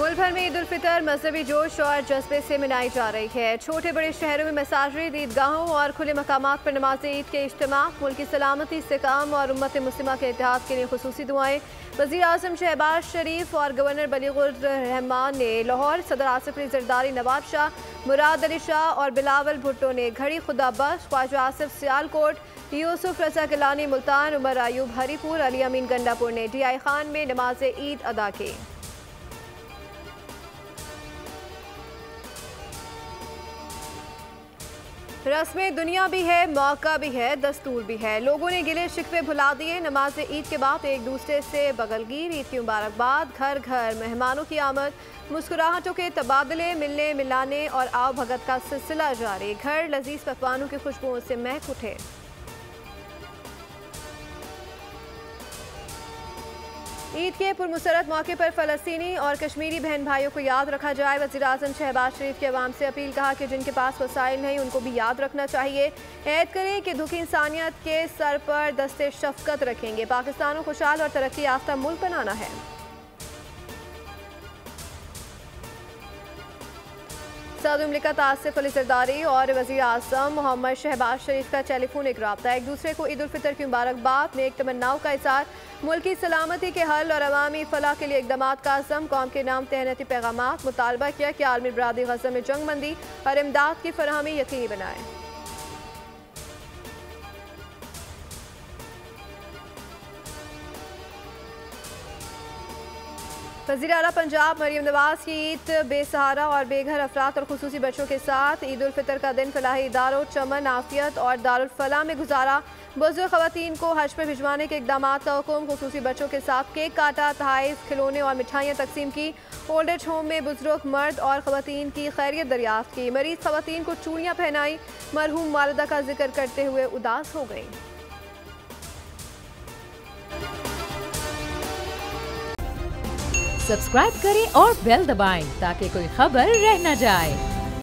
मुल्क भर में ईद उल फितर मजहबी जोश और जज्बे से मनाई जा रही है। छोटे बड़े शहरों में मसाजिद, ईदगाहों और खुले मकामात पर नमाज ईद के इज्तिमा, मुल्क की सलामती, इस्तेकाम और उम्मत मुस्लिमा के इत्तेहाद के लिए खुसूसी दुआएं। वज़ीर आज़म शहबाज शरीफ और गवर्नर बलीगुर रहमान ने लाहौर, सदर आसिफ अली जरदारी, नवाब शाह, मुराद अली शाह और बिलावल भुट्टो ने घड़ी खुदा बख्श, ख्वाजा आसिफ सियालकोट, यूसुफ रजा गिलानी मुल्तान, उमर आयूब हरीपुर, अली अमीन गंडापुर ने DI खान में नमाज ईद अदा की। रस्में दुनिया भी है, मौका भी है, दस्तूर भी है। लोगों ने गिले शिकवे भुला दिए। नमाज ईद के बाद एक दूसरे से बगलगीर, ईद की मुबारकबाद, घर घर मेहमानों की आमद, मुस्कुराहटों के तबादले, मिलने मिलाने और आओ भगत का सिलसिला जारी। घर लजीज पकवानों की खुशबुओं से महक उठे। ईद के पुरमसरत मौके पर फ़लस्तीनी और कश्मीरी बहन भाइयों को याद रखा जाए। वज़ीर आज़म शहबाज शरीफ के अवाम से अपील, कहा कि जिनके पास वसाइल नहीं उनको भी याद रखना चाहिए। ऐद करें कि दुखी इंसानियत के सर पर दस्ते शफ़क़त रखेंगे। पाकिस्तान को खुशहाल और तरक्की याफ्ता मुल्क बनाना है। सदर मुमलिकत आसिफ अली जरदारी और वज़ीर आज़म मोहम्मद शहबाज शरीफ का टेलीफोनिक रब्ता, एक दूसरे को ईद उल फितर की मुबारकबाद, नेक तमन्नाओं का इज़हार, मुल्क की सलामती के हल और अवामी फलाह के लिए इक़दामात का अज़्म, कौम के नाम तहनीती पैगामात। मुतालबा किया कि आलमी बरादरी गज़ा में जंगबंदी और इमदाद की फराहमी यकीनी बनाए। वज़ीर आला पंजाब मरियम नवाज की ईद बेसहारा और बेघर अफराद और खुसूसी बच्चों के साथ ईद उल फितर का दिन फलाही इदारों चमन, आफियत और दारुल फलाह में गुजारा। बुजुर्ग खवातीन को हज पर भिजवाने के इक़दामात का हुक्म। खुसूसी बच्चों के साथ केक काटा, तहाइफ, खिलौने और मिठाइयाँ तकसीम की। ओल्ड एज होम में बुजुर्ग मर्द और खवातीन की खैरियत दरियाफ्त की। मरीज खवातीन को चूड़ियाँ पहनाई। मरहूम वालिदा का जिक्र करते हुए उदास हो गई। सब्सक्राइब करें और बेल दबाएं ताकि कोई खबर रह न जाए।